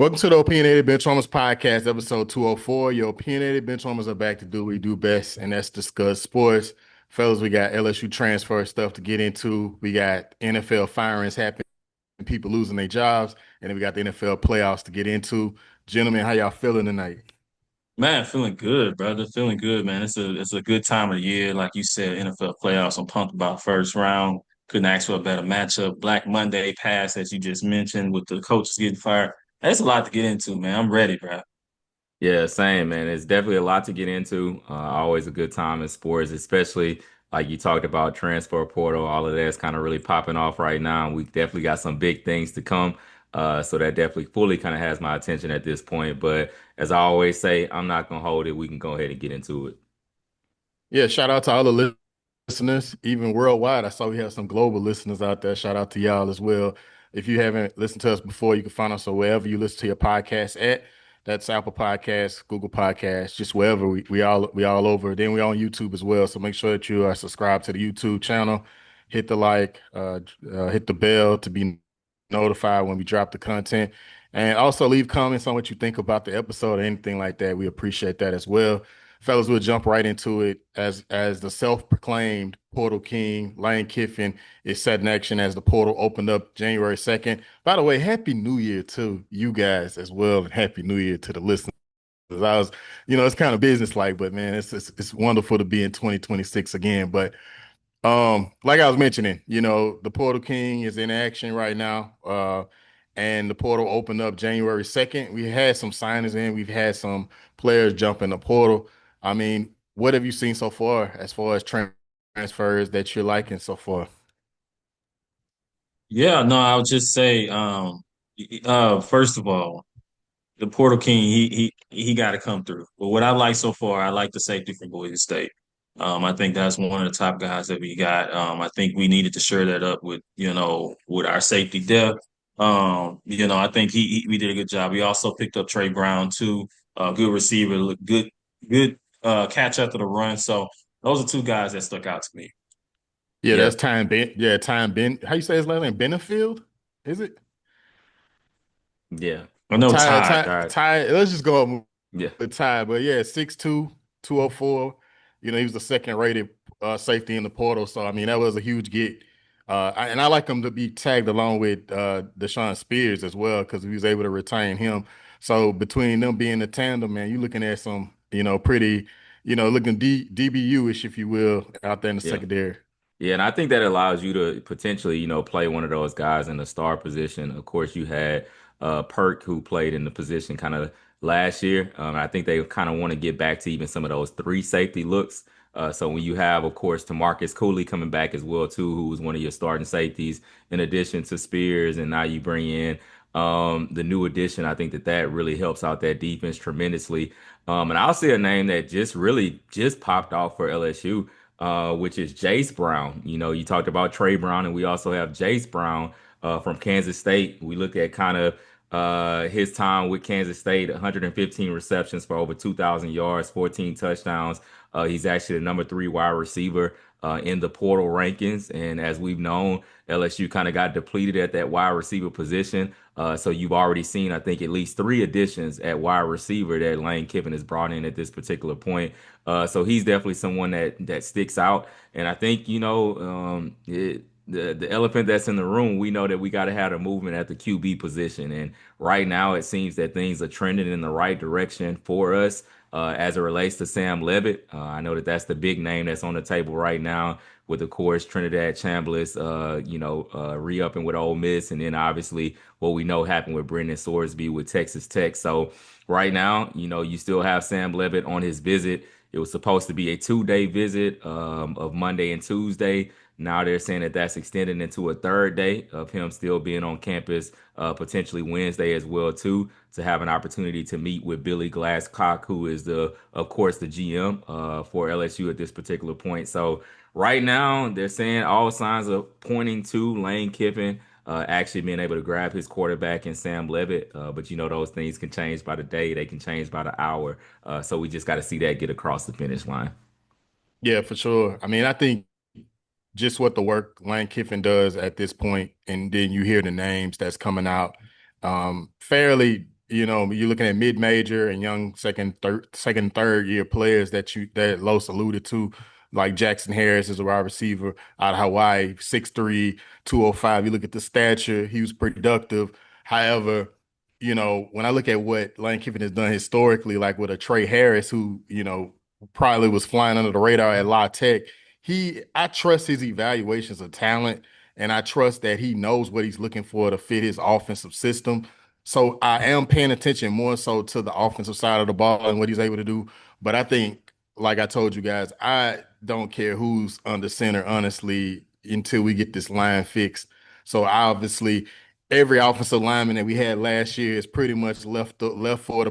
Welcome to the Opinionated Benchwarmers Podcast, episode 204. Your opinionated benchwarmers are back to do what we do best, and that's discuss sports. Fellas, we got LSU transfer stuff to get into. We got NFL firings happening, people losing their jobs, and then we got the NFL playoffs to get into. Gentlemen, how y'all feeling tonight? Man, feeling good, brother. Feeling good, man. It's a good time of the year. Like you said, NFL playoffs. I'm pumped about first round. Couldn't ask for a better matchup. Black Monday pass, as you just mentioned, with the coaches getting fired. That's a lot to get into, man. I'm ready, bro. Yeah, same, man. It's definitely a lot to get into. Always a good time in sports, especially like you talked about transfer portal. All of that's kind of really popping off right now. We definitely got some big things to come. So that definitely fully kind of has my attention at this point. But as I always say, I'm not gonna hold it. We can go ahead and get into it. Yeah, shout out to all the listeners, even worldwide. I saw we have some global listeners out there. Shout out to y'all as well. If you haven't listened to us before, you can find us on wherever you listen to your podcast at. That's Apple Podcasts, Google Podcasts, just wherever we all over. Then we on YouTube as well. So make sure that you are subscribed to the YouTube channel. Hit the like, hit the bell to be notified when we drop the content. And also leave comments on what you think about the episode or anything like that. We appreciate that as well. Fellas, we'll jump right into it as the self-proclaimed Portal King, Lane Kiffin, is set in action as the portal opened up January 2nd. By the way, Happy New Year to you guys as well, and Happy New Year to the listeners. It's kind of business-like, but man, it's wonderful to be in 2026 again. But like I was mentioning, the Portal King is in action right now. And the portal opened up January 2nd. We had some signings in, we've had some players jump in the portal. I mean, what have you seen so far as transfers that you're liking so far? Yeah, no, I would just say, first of all, the Portal King, he got to come through. But what I like so far, I like the safety from Boise State. I think that's one of the top guys that we got. I think we needed to shore that up with our safety depth. I think we did a good job. We also picked up Trey Brown too, good receiver, good catch after the run. So those are two guys that stuck out to me. Yeah, Yeah, that's Time Ben. Yeah, Time Ben. How you say his last name? Benefield? Is it? yeah, I know Ty, Ty. Ty, tired. Ty. Let's just go up Yeah. with Ty. But yeah, 6'2", 204. He was the second rated safety in the portal. So I mean, that was a huge get. And I like him to be tagged along with Deshaun Spears as well because we was able to retain him. So between them being a tandem, man, you're looking at some, pretty, looking DBU-ish, if you will, out there in the Yeah. secondary. Yeah, and I think that allows you to potentially, play one of those guys in the star position. Of course, you had Perk who played in the position kind of last year. I think they kind of want to get back to even some of those three safety looks. So when you have, of course, Tamarcus Cooley coming back as well too, who was one of your starting safeties, in addition to Spears, and now you bring in the new addition. I think that that really helps out that defense tremendously. And I'll say a name that just really just popped off for LSU, which is Jace Brown. You talked about Trey Brown, and we also have Jace Brown from Kansas State. We look at kind of his time with Kansas State: 115 receptions for over 2,000 yards, 14 touchdowns. He's actually the number three wide receiver in the portal rankings. And as we've known, LSU kind of got depleted at that wide receiver position. So you've already seen, I think, at least three additions at wide receiver that Lane Kiffin has brought in at this particular point. So he's definitely someone that sticks out. And I think, the elephant that's in the room, we know that we got to have a movement at the QB position. And right now, it seems that things are trending in the right direction for us as it relates to Sam Levitt. I know that that's the big name that's on the table right now, with, of course, Trinidad Chambliss, re-upping with Ole Miss, and then obviously what we know happened with Brendan Sorsby with Texas Tech. So right now, you still have Sam Levitt on his visit. It was supposed to be a 2-day visit of Monday and Tuesday. Now they're saying that that's extended into a third day of him still being on campus, potentially Wednesday as well too, to have an opportunity to meet with Billy Glasscock, who is of course, the GM for LSU at this particular point. So right now they're saying all signs are pointing to Lane Kiffin actually being able to grab his quarterback in Sam Levitt. But those things can change by the day, they can change by the hour. So we just got to see that get across the finish line. Yeah, for sure. I mean, I think just what the work Lane Kiffin does at this point, and then you hear the names that's coming out fairly, you're looking at mid-major and young third year players that Los alluded to, like Jackson Harris is a wide receiver out of Hawaii, 6'3", 205. You look at the stature, he was productive. However, when I look at what Lane Kiffin has done historically, like with a Trey Harris, who, probably was flying under the radar at La Tech, I trust his evaluations of talent, and I trust that he knows what he's looking for to fit his offensive system. So I am paying attention more so to the offensive side of the ball and what he's able to do. But I think, like I told you guys, I don't care who's under center, honestly, until we get this line fixed. So obviously, every offensive lineman that we had last year is pretty much left for the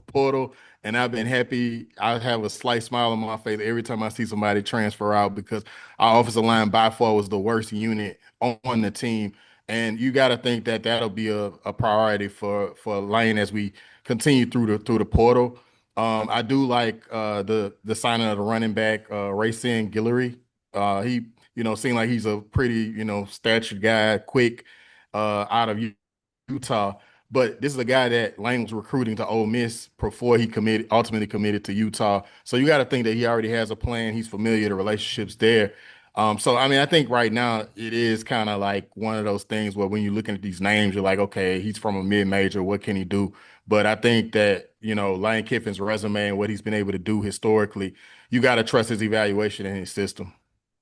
portal. And I've been happy. I have a slight smile on my face every time I see somebody transfer out because our offensive line by far was the worst unit on the team. And you got to think that that'll be a priority for Lane as we continue through the portal. I do like the signing of the running back Racine Guillory. He seemed like he's a pretty statured guy, quick, out of Utah. But this is a guy that Lane was recruiting to Ole Miss before he ultimately committed to Utah. So you got to think that he already has a plan. He's familiar, the relationships there. So I mean, I think right now it is kind of like one of those things where when you're looking at these names, you're like, okay, he's from a mid-major. What can he do? But I think that, Lane Kiffin's resume and what he's been able to do historically, you got to trust his evaluation and his system.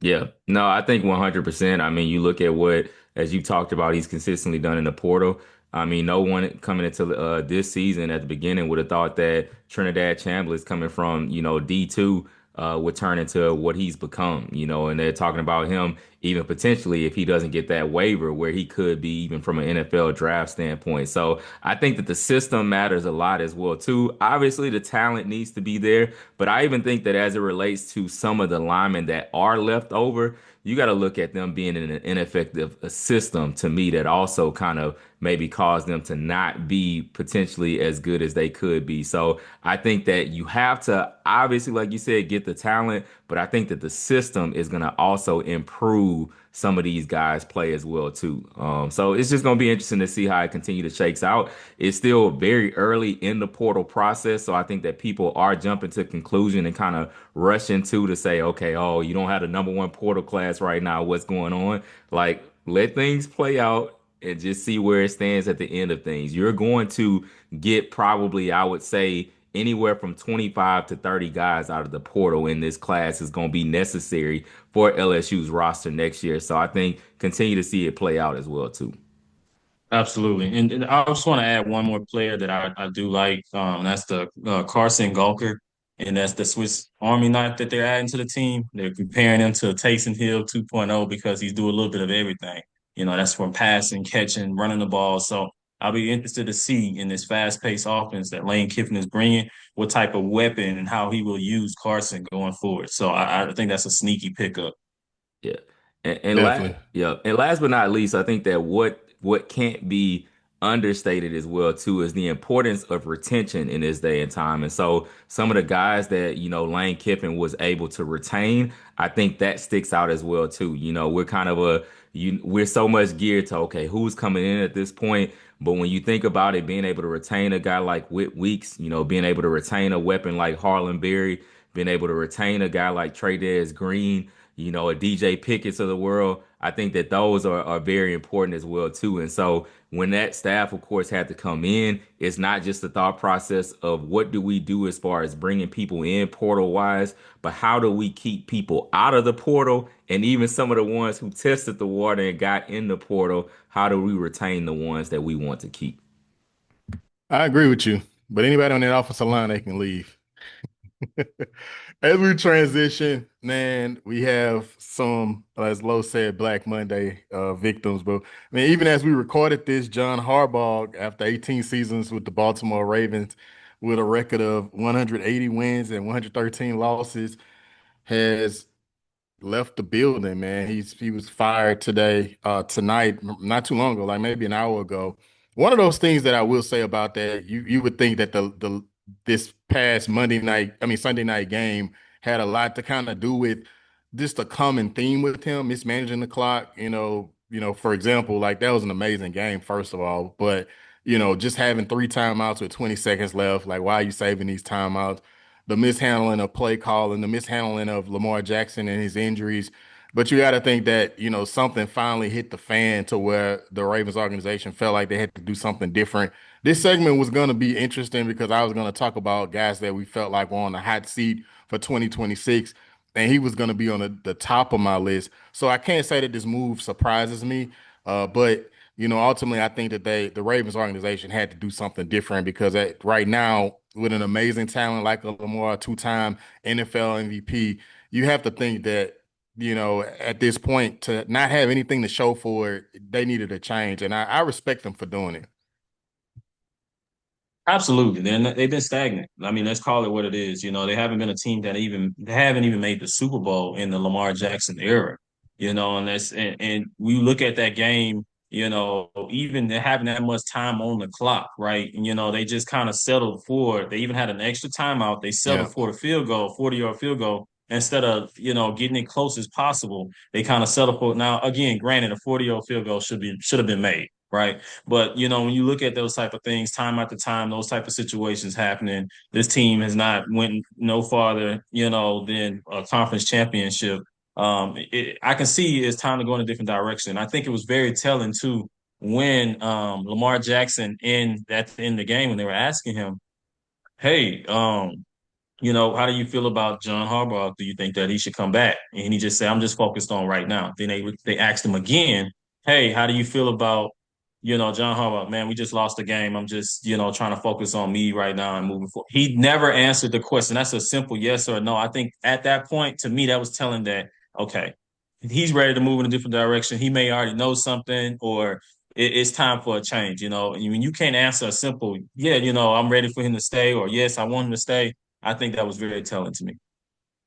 Yeah, no, I think 100%. I mean, you look at what, as you talked about, he's consistently done in the portal. I mean, no one coming into this season at the beginning would have thought that Trinidad Chambliss coming from, D2 would turn into what he's become, and they're talking about him even potentially if he doesn't get that waiver where he could be even from an NFL draft standpoint. So I think that the system matters a lot as well, too. Obviously, the talent needs to be there, but I even think that as it relates to some of the linemen that are left over, you got to look at them being in an ineffective system to me that also kind of maybe caused them to not be potentially as good as they could be. So I think that you have to obviously, like you said, get the talent, but I think that the system is going to also improve some of these guys play as well too. So it's just going to be interesting to see how it continue to shakes out. It's still very early in the portal process, so I think that people are jumping to conclusion and kind of rushing to say, okay, oh, you don't have the number one portal class right now. What's going on? Like, let things play out and just see where it stands at the end of things. You're going to get probably, I would say, anywhere from 25 to 30 guys out of the portal in this class is going to be necessary for LSU's roster next year. So I think continue to see it play out as well too. Absolutely. And I just want to add one more player that I do like. That's the Carson Gulker, and that's the Swiss Army knife that they're adding to the team. They're comparing him to Taysom Hill 2.0 because he's doing a little bit of everything. That's from passing, catching, running the ball. So I'll be interested to see in this fast-paced offense that Lane Kiffin is bringing what type of weapon and how he will use Carson going forward. So I think that's a sneaky pickup. Yeah. And Definitely. last but not least, I think that what can't be understated as well too is the importance of retention in this day and time. And so some of the guys that, Lane Kiffin was able to retain, I think that sticks out as well too. We're kind of we're so much geared to, okay, who's coming in at this point. But when you think about it, being able to retain a guy like Whit Weeks, being able to retain a weapon like Harlan Berry, being able to retain a guy like Trey Green, a DJ Pickett's of the world. I think that those are very important as well too. And so when that staff, of course, had to come in, it's not just the thought process of what do we do as far as bringing people in portal wise, but how do we keep people out of the portal? And even some of the ones who tested the water and got in the portal, how do we retain the ones that we want to keep? I agree with you. But anybody on that offensive line, they can leave. As we transition, man, we have some, as Lo said, Black Monday victims. But I mean, even as we recorded this, John Harbaugh, after 18 seasons with the Baltimore Ravens, with a record of 180 wins and 113 losses, has left the building, man. He was fired tonight, not too long ago, like maybe an hour ago. One of those things that I will say about that, you would think that the this past Sunday night game had a lot to kind of do with just a common theme with him mismanaging the clock. For example, like that was an amazing game, first of all, but just having three timeouts with 20 seconds left. Like, why are you saving these timeouts? The mishandling of play calling, the mishandling of Lamar Jackson and his injuries. But you got to think that, something finally hit the fan to where the Ravens organization felt like they had to do something different. This segment was going to be interesting because I was going to talk about guys that we felt like were on the hot seat for 2026, and he was going to be on the top of my list. So I can't say that this move surprises me, but ultimately, I think that the Ravens organization had to do something different because right now, with an amazing talent like a Lamar, two-time NFL MVP, you have to think that, at this point, to not have anything to show for it, they needed a change. And I respect them for doing it. Absolutely. They've been stagnant. I mean, let's call it what it is. They haven't been a team that they haven't even made the Super Bowl in the Lamar Jackson era. And we look at that game, even having that much time on the clock, right? And they just kind of settled for they even had an extra timeout. They Yeah. settled for the field goal, 40-yard field goal. Instead of, getting it close as possible, they kind of settled for now again, granted, a 40-yard field goal should have been made, right? But when you look at those type of things, time after time, those type of situations happening, this team has not went no farther, than a conference championship. I can see it's time to go in a different direction. I think it was very telling too when Lamar Jackson in the game when they were asking him, "Hey, how do you feel about John Harbaugh? Do you think that he should come back?" And he just said, "I'm just focused on right now." Then they asked him again, "Hey, how do you feel about John Harbaugh? Man, we just lost the game. I'm just trying to focus on me right now and moving forward." He never answered the question. That's a simple yes or no. I think at that point, to me, that was telling that okay, he's ready to move in a different direction. He may already know something or. It's time for a change, and when you can't answer a simple, yeah, I'm ready for him to stay, or yes, I want him to stay. I think that was very telling to me.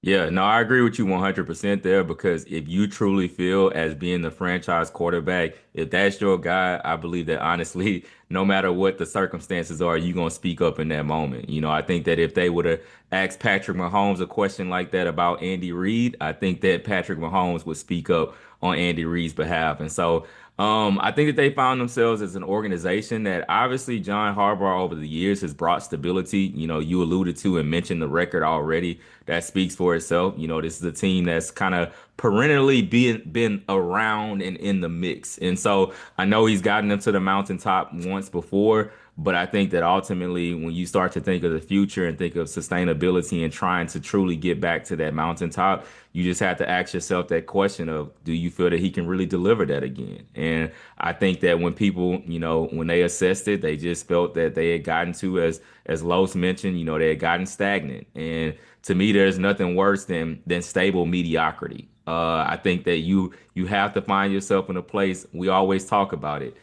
Yeah, no, I agree with you 100% there because if you truly feel as being the franchise quarterback, if that's your guy, I believe that honestly, no matter what the circumstances are, you're going to speak up in that moment. I think that if they would have asked Patrick Mahomes a question like that about Andy Reid, I think that Patrick Mahomes would speak up on Andy Reid's behalf. And so I think that they found themselves as an organization that obviously John Harbaugh over the years has brought stability. You alluded to and mentioned the record already. That speaks for itself. This is a team that's kind of perennially been around and in the mix. And so I know he's gotten them to the mountaintop once before, but I think that ultimately when you start to think of the future and think of sustainability and trying to truly get back to that mountaintop, you just have to ask yourself that question of, do you feel that he can really deliver that again? And I think that when people, when they assessed it, they just felt that they had gotten to, as Los mentioned, they had gotten stagnant. And to me, there's nothing worse than stable mediocrity. I think that you have to find yourself in a place. We always talk about it.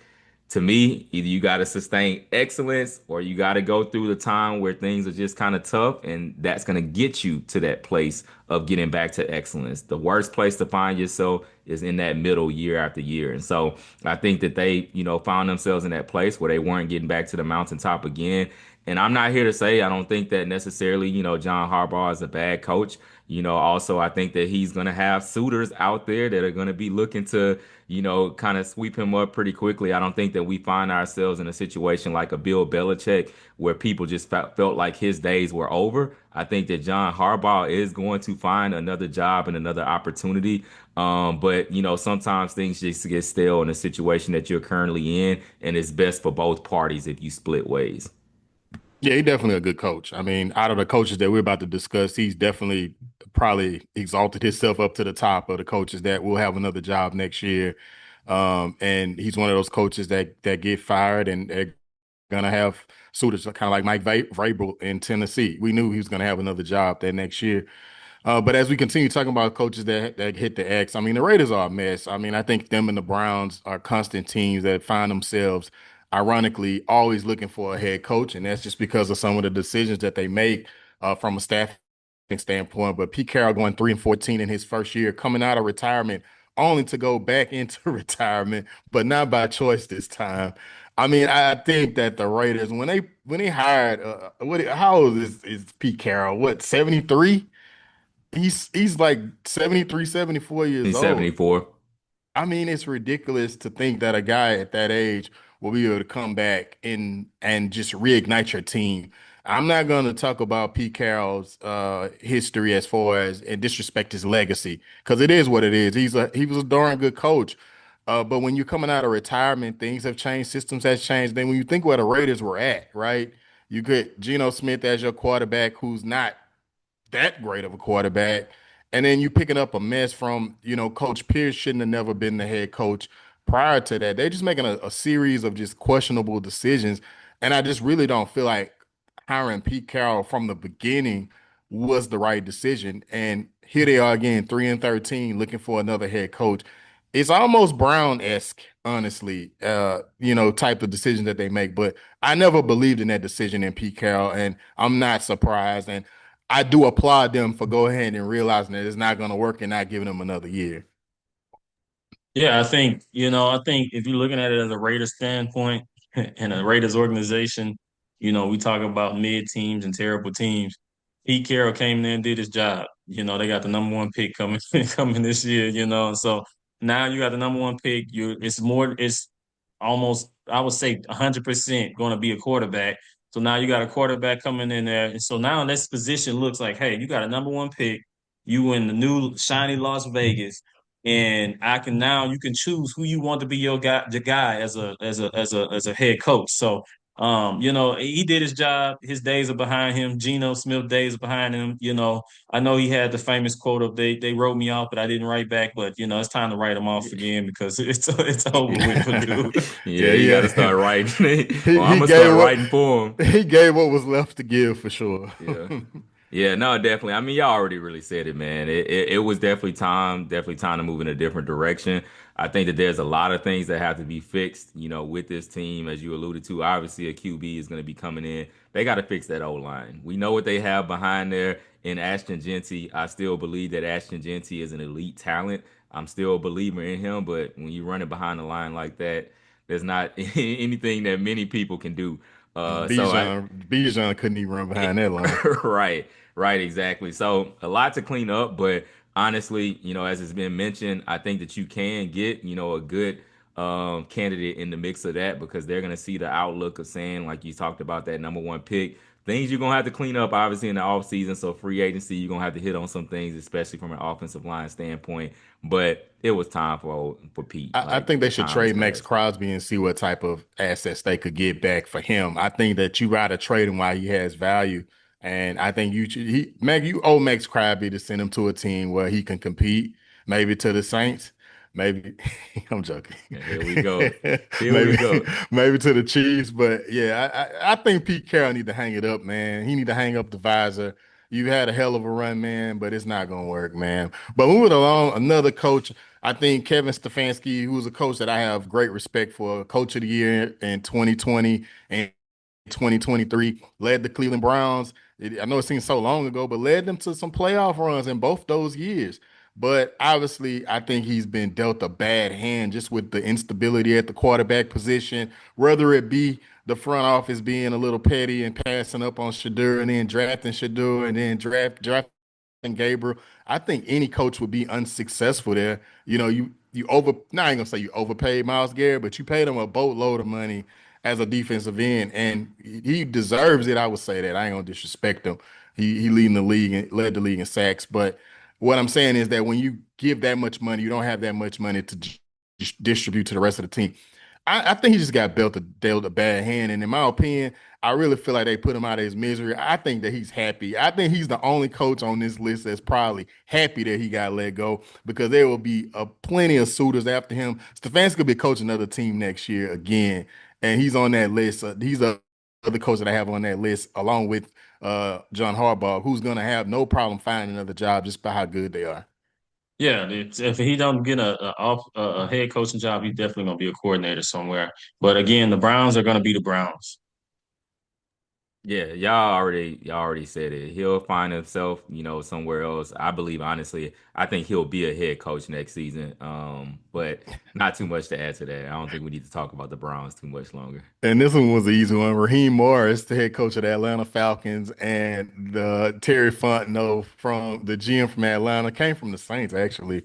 To me, either you got to sustain excellence or you got to go through the time where things are just kind of tough, and that's going to get you to that place of getting back to excellence. The worst place to find yourself is in that middle year after year. And so I think that they, found themselves in that place where they weren't getting back to the mountaintop again. And I'm not here to say I don't think that necessarily, John Harbaugh is a bad coach. Also I think that he's going to have suitors out there that are going to be looking to, kind of sweep him up pretty quickly. I don't think that we find ourselves in a situation like a Bill Belichick where people just felt like his days were over. I think that John Harbaugh is going to find another job and another opportunity. But sometimes things just get stale in the situation that you're currently in, and it's best for both parties if you split ways. Yeah, he's definitely a good coach. I mean, out of the coaches that we're about to discuss, he's definitely probably exalted himself up to the top of the coaches that will have another job next year. And he's one of those coaches that get fired and they're gonna have suitors kind of like Mike Vrabel in Tennessee. We knew he was gonna have another job that next year. But as we continue talking about coaches that hit the X, I mean, the Raiders are a mess. I mean, I think them and the Browns are constant teams that find themselves, ironically, always looking for a head coach, and that's just because of some of the decisions that they make from a staffing standpoint. But Pete Carroll going 3-14 in his first year, coming out of retirement, only to go back into retirement, but not by choice this time. I mean, I think that the Raiders, when they hired, how old is Pete Carroll? What, 73? He's like 73, 74 years He's old. 74. I mean, it's ridiculous to think that a guy at that age will be able to come back and just reignite your team. I'm not going to talk about Pete Carroll's history as far as and disrespect his legacy because it is what it is. He was a darn good coach. But when you're coming out of retirement, things have changed, systems has changed. Then when you think where the Raiders were at, right? You get Geno Smith as your quarterback, who's not that great of a quarterback. And then you picking up a mess from, Coach Pierce shouldn't have never been the head coach prior to that. They're just making a series of just questionable decisions. And I just really don't feel like hiring Pete Carroll from the beginning was the right decision. And here they are again, 3-13, looking for another head coach. It's almost Brown-esque, honestly, type of decision that they make. But I never believed in that decision in Pete Carroll, and I'm not surprised. And I do applaud them for go ahead and realizing that it's not going to work and not giving them another year. Yeah, I think if you're looking at it as a Raiders standpoint and a Raiders organization, we talk about mid teams and terrible teams. Pete Carroll came in there and did his job. They got the number one pick coming coming this year, So now you got the number one pick. It's almost, I would say 100% going to be a quarterback. So now you got a quarterback coming in there. And so now this position looks like, hey, you got a number one pick. You in the new shiny Las Vegas, and you can choose who you want to be your guy as a head coach. So he did his job. His days are behind him. Geno Smith days are behind him. I know he had the famous quote of they wrote me off, but I didn't write back. But it's time to write him off again because it's over with for dude. Yeah, Yeah, you got to yeah. start writing. he Well, I'm he gonna gave start what writing for him. he gave what was left to give for sure. Yeah. Yeah, no, definitely. I mean, y'all already really said it, man. It was definitely time to move in a different direction. I think that there's a lot of things that have to be fixed, with this team, as you alluded to. Obviously, a QB is going to be coming in. They got to fix that O line. We know what they have behind there in Ashton Genty. I still believe that Ashton Genty is an elite talent. I'm still a believer in him, but when you run it behind the line like that, there's not anything that many people can do. So I Bijan couldn't even run behind that line. Right, right, exactly. So a lot to clean up, but honestly, as it's been mentioned, I think that you can get, a good candidate in the mix of that because they're gonna see the outlook of saying, like you talked about that number one pick. Things you're gonna have to clean up, obviously, in the offseason. So free agency, you're gonna have to hit on some things, especially from an offensive line standpoint. But it was time for Pete. I Like think they the should time has trade Max passed. Crosby and see what type of assets they could get back for him. I think that you rather trade him while he has value. And I think you owe Max Crosby to send him to a team where he can compete, maybe to the Saints, maybe I'm joking. And here we go. Here we Maybe go. maybe to the Chiefs. But yeah, I think Pete Carroll need to hang it up, man. He need to hang up the visor. You had a hell of a run, man, but it's not gonna work, man. But moving along, another coach. I think Kevin Stefanski, who is a coach that I have great respect for, coach of the year in 2020 and 2023, led the Cleveland Browns. I know it seems so long ago, but led them to some playoff runs in both those years. But obviously, I think he's been dealt a bad hand just with the instability at the quarterback position, whether it be the front office being a little petty and passing up on Shadur and then drafting Shadur and then drafting Gabriel. I think any coach would be unsuccessful there. You over now I ain't gonna say you overpaid Miles Garrett, but you paid him a boatload of money as a defensive end, and he deserves it. I would say that. I ain't gonna disrespect him. He leading the league and led the league in sacks. But what I'm saying is that when you give that much money, you don't have that much money to distribute to the rest of the team. I think he just got dealt a bad hand. And in my opinion, I really feel like they put him out of his misery. I think that he's happy. I think he's the only coach on this list that's probably happy that he got let go because there will be plenty of suitors after him. Stefanski could be coaching another team next year again, and he's on that list. He's a other coach that I have on that list, along with John Harbaugh, who's going to have no problem finding another job just by how good they are. Yeah, if he don't get a head coaching job, he's definitely gonna be a coordinator somewhere. But again, the Browns are gonna be the Browns. Yeah, y'all already said it. He'll find himself, somewhere else. I believe honestly, I think he'll be a head coach next season. But not too much to add to that. I don't think we need to talk about the Browns too much longer. And this one was an easy one. Raheem Morris, the head coach of the Atlanta Falcons, and the Terry Fontenot from the GM from Atlanta, came from the Saints, actually.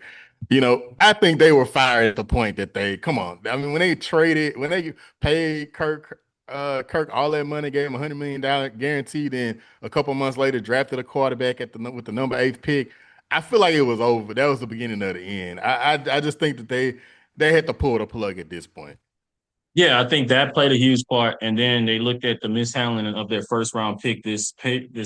I think they were fired at the point that come on. I mean, when they paid Kirk all that money, gave him $100 million guarantee, then a couple months later drafted a quarterback with the number eighth pick. I feel like it was over. That was the beginning of the end. I just think that they had to pull the plug at this point. Yeah, I think that played a huge part. And then they looked at the mishandling of their first round pick this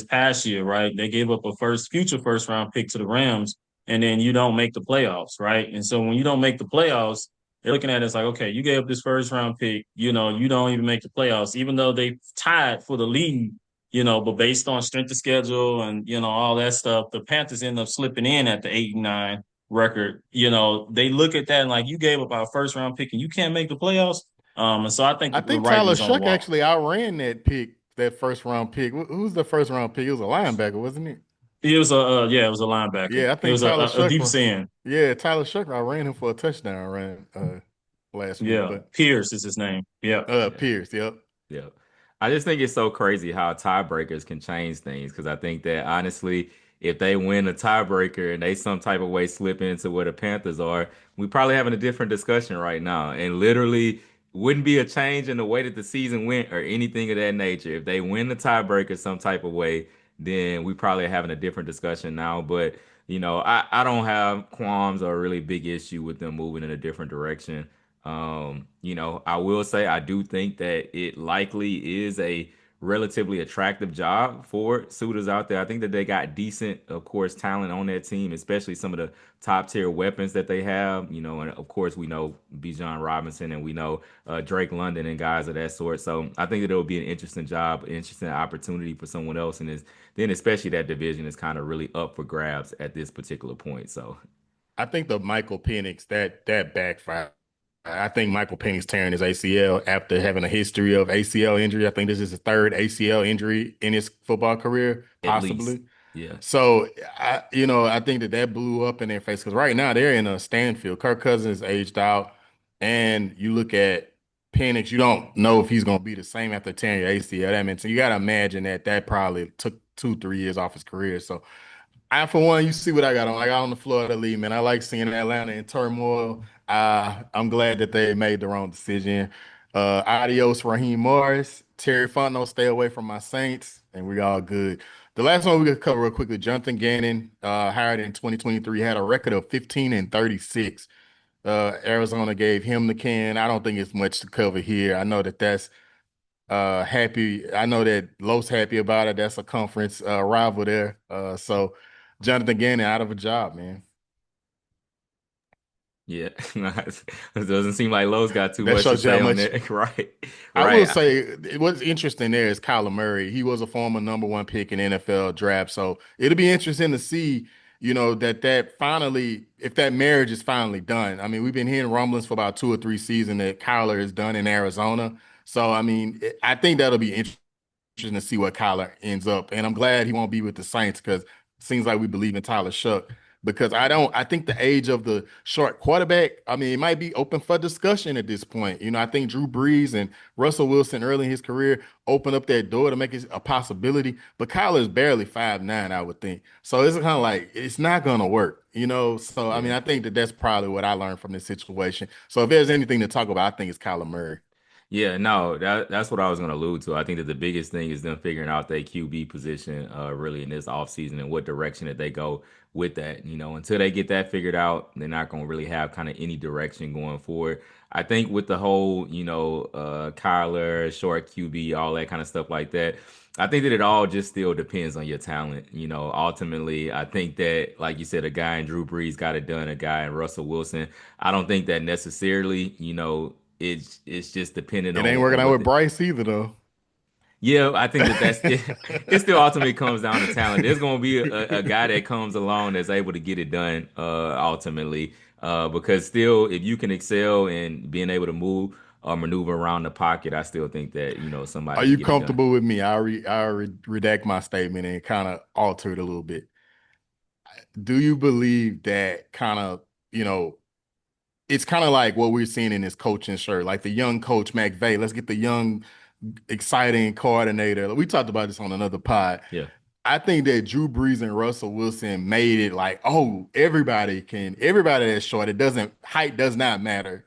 past year, right? They gave up a future first round pick to the Rams, and then you don't make the playoffs, right? And so when you don't make the playoffs, they're looking at it as like, okay, you gave up this first round pick, you don't even make the playoffs, even though they tied for the lead, but based on strength of schedule and all that stuff, the Panthers end up slipping in at the 8-9 record. They look at that and like, you gave up our first round pick and you can't make the playoffs. And so I think I the think writing Tyler was on the Shuck wall. actually outran that first round pick. Who's the first round pick? It was a linebacker, wasn't it? It was a linebacker. Yeah, I It think was a deep end. Tyler Shuck ran him for a touchdown last week. Yeah, But Pierce is his name. Yeah, Yeah. Pierce, yep. Yeah. I just think it's so crazy how tiebreakers can change things because I think that honestly, if they win a tiebreaker and they some type of way slip into where the Panthers are, we probably having a different discussion right now. And literally wouldn't be a change in the way that the season went or anything of that nature. If they win the tiebreaker some type of way, then we probably having a different discussion now. But I don't have qualms or a really big issue with them moving in a different direction. I will say I do think that it likely is a relatively attractive job for suitors out there. I think that they got decent, of course, talent on that team, especially some of the top tier weapons that they have. And of course we know Bijan Robinson and we know Drake London and guys of that sort. So I think that it'll be an interesting job, interesting opportunity for someone else, and then especially that division is kind of really up for grabs at this particular point. So I think the Michael Penix that backfired. I think Michael Penix tearing his ACL after having a history of ACL injury. I think this is his third ACL injury in his football career, at least, possibly. yeah, So I think that blew up in their face because right now they're in a standstill. Kirk Cousins is aged out, and you look at Penix, you don't know if he's going to be the same after tearing your ACL. That means so you got to imagine that probably took 2, 3 years off his career. So I, for one, you see what I got on. I got on the Florida League, man. I like seeing Atlanta in turmoil. I'm glad that they made the wrong decision. Adios, Raheem Morris. Terry Fontenot, stay away from my Saints, and we all good. The last one we could cover real quickly, Jonathan Gannon, hired in 2023, had a record of 15 and 36. Arizona gave him the can. I don't think it's much to cover here. I know that's happy. I know that Los happy about it. That's a conference rival there. So Jonathan Gannon out of a job, man. yeah. It doesn't seem like Lowe's got too That much to shows you how say on much. that. Right, I will right. say what's interesting there is Kyler Murray. He was a former number one pick in NFL draft, so it'll be interesting to see, that finally, if that marriage is finally done. I mean, we've been hearing rumblings for about 2 or 3 seasons that Kyler is done in Arizona. So I mean, I think that'll be interesting to see what Kyler ends up. And I'm glad he won't be with the Saints because it seems like we believe in Tyler Shuck. Because I think the age of the short quarterback, I mean, it might be open for discussion at this point. I think Drew Brees and Russell Wilson early in his career opened up that door to make it a possibility. But Kyler is barely 5'9", I would think. So it's kind of like, it's not going to work. So, I mean, Yeah. I think that's probably what I learned from this situation. So if there's anything to talk about, I think it's Kyler Murray. Yeah, no, that's what I was going to allude to. I think that the biggest thing is them figuring out their QB position really in this offseason and what direction that they go with that. Until they get that figured out, they're not going to really have kind of any direction going forward. I think with the whole, Kyler, short QB, all that kind of stuff like that, I think that it all just still depends on your talent. Ultimately, I think that, like you said, a guy in Drew Brees got it done, a guy in Russell Wilson. I don't think that necessarily, it's just dependent It ain't on working out what with Bryce either, though. yeah, I think that that's it. It still ultimately comes down to talent. There's going to be a guy that comes along that's able to get it done ultimately. Because still, if you can excel in being able to move or maneuver around the pocket, I still think that, Are somebody can you get it done. comfortable with me? I redact my statement and kind of alter it a little bit. Do you believe that it's kind of like what we're seeing in this coaching shirt, like the young coach McVay. Let's get the young, exciting coordinator. We talked about this on another pod. Yeah. I think that Drew Brees and Russell Wilson made it like, oh, everybody that's short. It doesn't, height does not matter,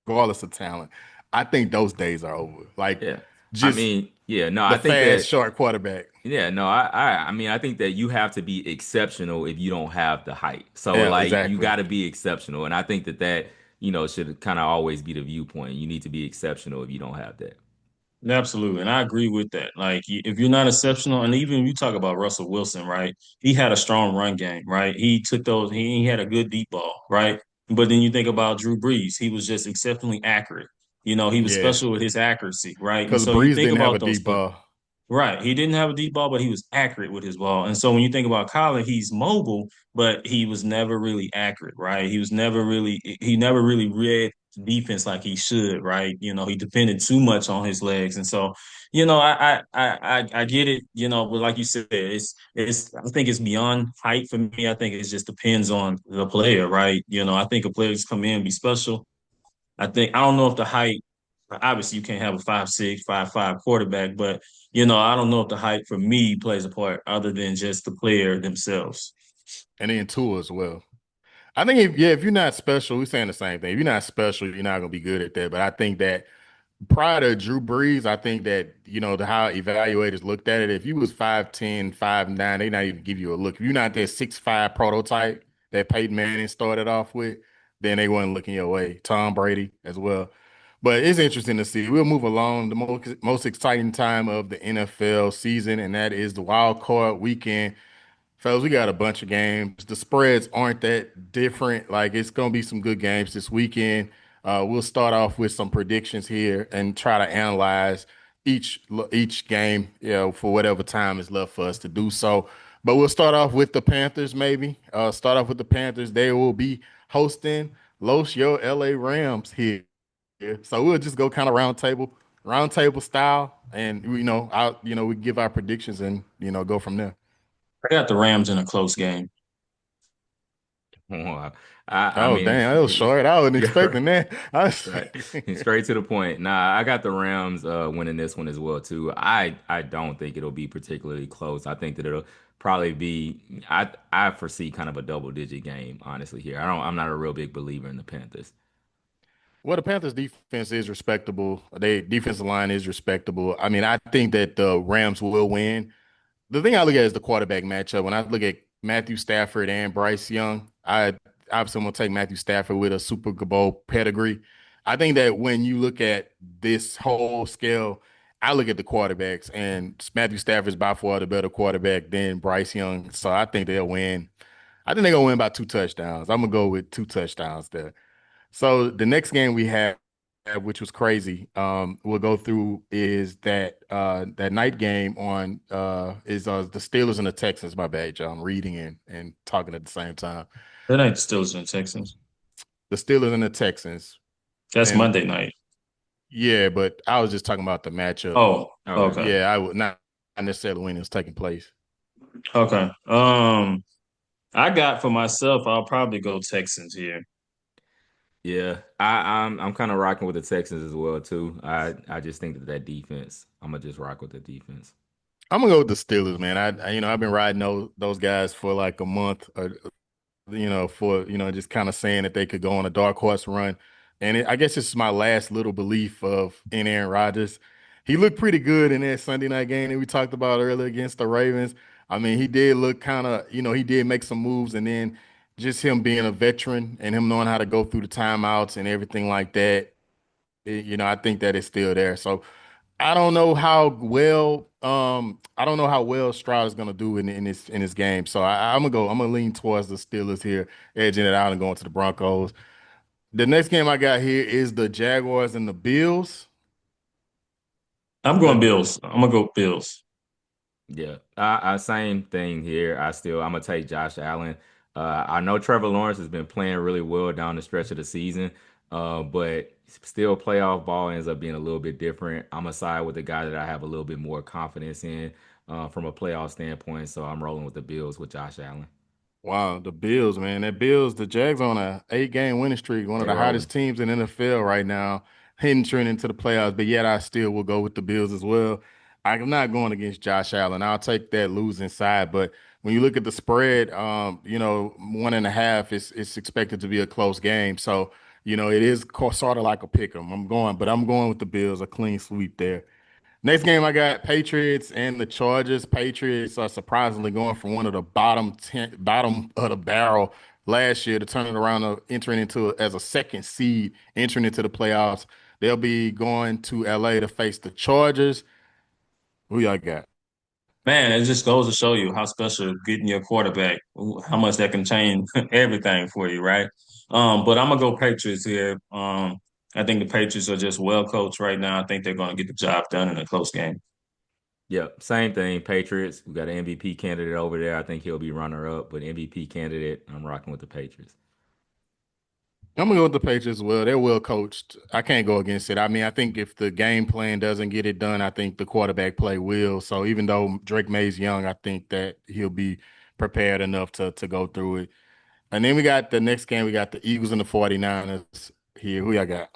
regardless of talent. I think those days are over. Like, Yeah. I just mean, yeah, no, the I think fast, that short quarterback. yeah, no, I mean, I think that you have to be exceptional if you don't have the height. So Yeah, like you exactly. got to be exceptional, and I think that should kind of always be the viewpoint. You need to be exceptional if you don't have that. Absolutely, and I agree with that. Like, if you're not exceptional, and even you talk about Russell Wilson, right? He had a strong run game, right? He took those. He had a good deep ball, right? But then you think about Drew Brees. He was just exceptionally accurate. He was Yeah, special with his accuracy, right? And because so you Breeze think didn't have a about those deep things. ball. Right. He didn't have a deep ball, but he was accurate with his ball. And so when you think about Colin, he's mobile, but he was never really accurate, right? He never really read defense like he should, right? He depended too much on his legs. And so, I get it, but like you said, I think it's beyond height for me. I think it just depends on the player, right? I think a player just come in, be special. I don't know if the height, obviously you can't have a 5'6", 5'5" quarterback, but I don't know if the height for me plays a part other than just the player themselves. And then two as well. I think if you're not special, we're saying the same thing. If you're not special, you're not gonna be good at that. But I think that prior to Drew Brees, I think that, how evaluators looked at it, if you was 5'10", 5'9", they not even give you a look. If you're not that 6'5" prototype that Peyton Manning started off with, then they weren't looking your way. Tom Brady as well. But it's interesting to see. We'll move along. The most exciting time of the NFL season, and that is the wild card weekend. Fellas, we got a bunch of games. The spreads aren't that different. Like, it's gonna be some good games this weekend. We'll start off with some predictions here and try to analyze each game, for whatever time is left for us to do so. But we'll start off with the Panthers, maybe. Start off with the Panthers. They will be hosting Los LA Rams here. So we'll just go kind of round table style, and we give our predictions and go from there. I got the Rams in a close game. Wow. I Oh, mean, damn, that was short. I wasn't yeah, expecting that. I was right. Straight to the point. Nah, I got the Rams winning this one as well too. I don't think it'll be particularly close. I think that it'll probably be I foresee kind of a double digit game, honestly, here. I'm not a real big believer in the Panthers. Well, the Panthers defense is respectable. They defensive line is respectable. I mean, I think that the Rams will win. The thing I look at is the quarterback matchup. When I look at Matthew Stafford and Bryce Young, I obviously I'm gonna take Matthew Stafford with a Super Bowl pedigree. I think that when you look at this whole scale, I look at the quarterbacks, and Matthew Stafford is by far the better quarterback than Bryce Young. So I think they'll win. I think they're gonna win by 2 touchdowns. I'm gonna go with 2 touchdowns there. So the next game we have, which was crazy, we'll go through is that night game on is the Steelers and the Texans. My bad, John. I'm reading and talking at the same time. That ain't the Steelers and Texans. The Steelers and the Texans. That's And Monday night. yeah, but I was just talking about the matchup. Oh, Okay. okay. Yeah, I would not necessarily when it was taking place. Okay. I got for myself, I'll probably go Texans here. Yeah, I'm kind of rocking with the Texans as well too. I just think that defense. I'm gonna just rock with the defense. I'm gonna go with the Steelers, man. I've been riding those guys for like a month, for just kind of saying that they could go on a dark horse run. And I guess this is my last little belief in Aaron Rodgers. He looked pretty good in that Sunday night game that we talked about earlier against the Ravens. I mean, he did look kind of, he did make some moves, and then just him being a veteran and him knowing how to go through the timeouts and everything like that. I think that is still there. So I don't know how well Stroud is gonna do in this game. So I'm gonna lean towards the Steelers here, edging it out and going to the Broncos. The next game I got here is the Jaguars and the Bills. I'm going The Bills. I'm gonna go Bills. Yeah, I same thing here. I'm gonna take Josh Allen. I know Trevor Lawrence has been playing really well down the stretch of the season, but still playoff ball ends up being a little bit different. I'm gonna side with the guy that I have a little bit more confidence in from a playoff standpoint. So I'm rolling with the Bills with Josh Allen. Wow, the Bills, man. The Jags on a 8 game winning streak, one of They the hottest rolling. teams in the NFL right now, entering into the playoffs. But yet I still will go with the Bills as well. I'm not going against Josh Allen. I'll take that losing side, but when you look at the spread, 1.5, it's expected to be a close game. So, it is sort of like a pick 'em. I'm going with the Bills, a clean sweep there. Next game, I got Patriots and the Chargers. Patriots are surprisingly going from one of the bottom of the barrel last year to turning around, entering into as a second seed, entering into the playoffs. They'll be going to LA to face the Chargers. Who y'all got? Man, it just goes to show you how special getting your quarterback, how much that can change everything for you, right? But I'm gonna go Patriots here. I think the Patriots are just well coached right now. I think they're gonna get the job done in a close game. Yep, same thing. Patriots. We got an MVP candidate over there. I think he'll be runner up, but MVP candidate, I'm rocking with the Patriots. I'm gonna go with the Patriots as well. They're well coached. I can't go against it. I mean, I think if the game plan doesn't get it done, I think the quarterback play will. So even though Drake May's young, I think that he'll be prepared enough to go through it. And then we got the next game, we got the Eagles and the 49ers here. Who y'all got?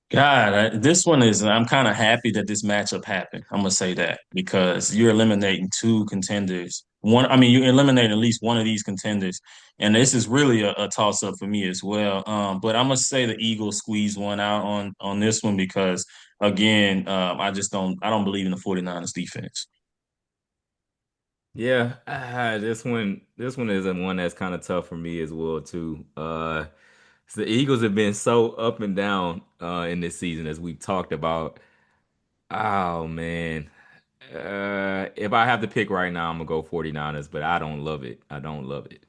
God, this one is, I'm kind of happy that this matchup happened. I'm gonna say that because you're eliminating two contenders. You're eliminating at least one of these contenders, and this is really a toss up for me as well. But I'm gonna say the Eagles squeeze one out on this one because again, I don't believe in the 49ers defense. Yeah, this one is one that's kind of tough for me as well too. So the Eagles have been so up and down in this season as we've talked about. Oh man. If I have to pick right now, I'm gonna go 49ers, but I don't love it. I don't love it.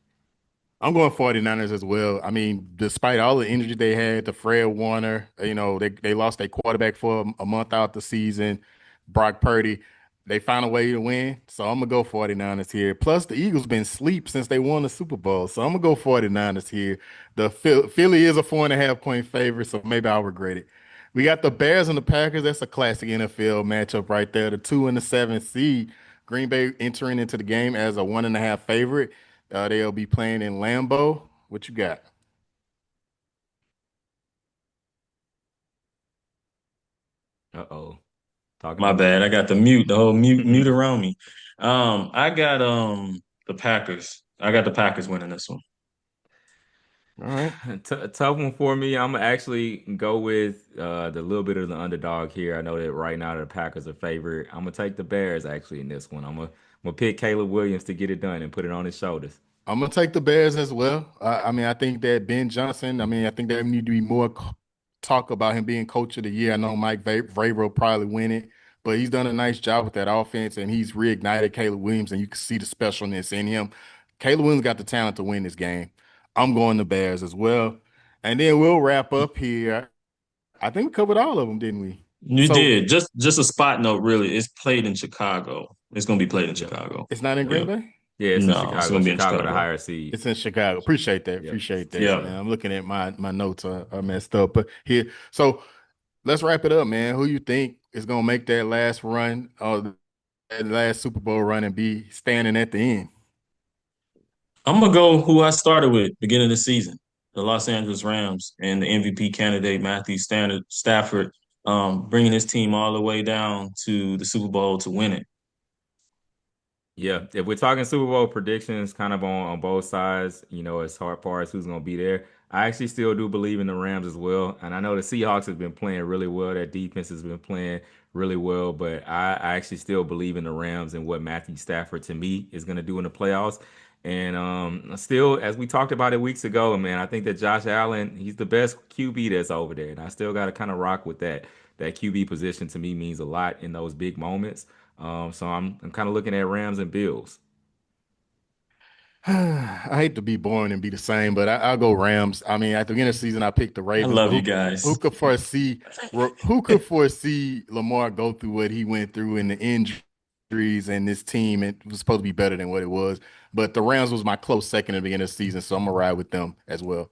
I'm going 49ers as well. I mean, despite all the injury they had, the Fred Warner, they lost their quarterback for a month out the season, Brock Purdy. They found a way to win. So I'm gonna go 49ers here. Plus the Eagles been sleep since they won the Super Bowl. So I'm gonna go 49ers here. The Philly is a 4.5 point favorite, so maybe I'll regret it. We got the Bears and the Packers. That's a classic NFL matchup right there. The 2 and the 7 seed. Green Bay entering into the game as a 1.5 favorite. They'll be playing in Lambeau. What you got? Uh-oh. Talking My to bad, me. I got the whole mute around me. I got the Packers. I got the Packers winning this one. All right. Tough one for me. I'm gonna actually go with the little bit of the underdog here. I know that right now the Packers are favored. I'm gonna take the Bears actually in this one. I'm gonna pick Caleb Williams to get it done and put it on his shoulders. I'm gonna take the Bears as well. I mean, I think that Ben Johnson. I mean, I think there need to be more talk about him being Coach of the Year. I know Mike Vrabel will probably win it, but he's done a nice job with that offense, and he's reignited Caleb Williams, and you can see the specialness in him. Caleb Williams got the talent to win this game. I'm going the Bears as well, and then we'll wrap up here. I think we covered all of them, didn't we? You So did. Just a spot note, really. It's played in Chicago. It's gonna be played in Yep. Chicago. it's not in Green Yeah. Bay. Yeah, it's in No, it's Chicago. gonna be in Chicago the Chicago. higher seed. It's in Chicago. Appreciate that. Yep. Appreciate that, Yeah. man. I'm looking at my notes are messed up, but here. So let's wrap it up, man. Who you think is gonna make that last run, that last Super Bowl run, and be standing at the end? I'm gonna go who I started with beginning of the season, the Los Angeles Rams and the MVP candidate Matthew Stafford, bringing his team all the way down to the Super Bowl to win it. Yeah, if we're talking Super Bowl predictions, kind of on both sides, as far as who's going to be there, I actually still do believe in the Rams as well. And I know the Seahawks have been playing really well. Their defense has been playing really well, but I actually still believe in the Rams and what Matthew Stafford to me is going to do in the playoffs. And still, as we talked about it weeks ago, man, I think that Josh Allen, he's the best QB that's over there, and I still got to kind of rock with that. That QB position to me means a lot in those big moments. So I'm kind of looking at Rams and Bills. I hate to be boring and be the same, but I'll go Rams. I mean, at the beginning of the season, I picked the I Ravens, but love you who guys. could foresee who could foresee Lamar go through what he went through in the injuries and this team? It was supposed to be better than what it was, but the Rams was my close second at the beginning of the season, so I'm gonna ride with them as well.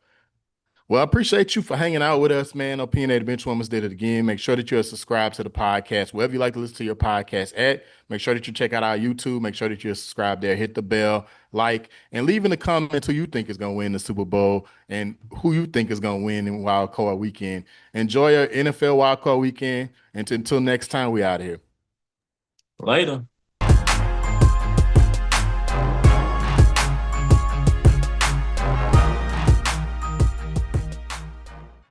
Well, I appreciate you for hanging out with us, man. Opinionated Benchwarmers did it again. Make sure that you're subscribed to the podcast, wherever you like to listen to your podcast at. Make sure that you check out our YouTube. Make sure that you're subscribed there. Hit the bell, like, and leave in the comments who you think is going to win the Super Bowl and who you think is going to win in Wild Card Weekend. Enjoy your NFL Wild Card Weekend. And until next time, we out of here. Later.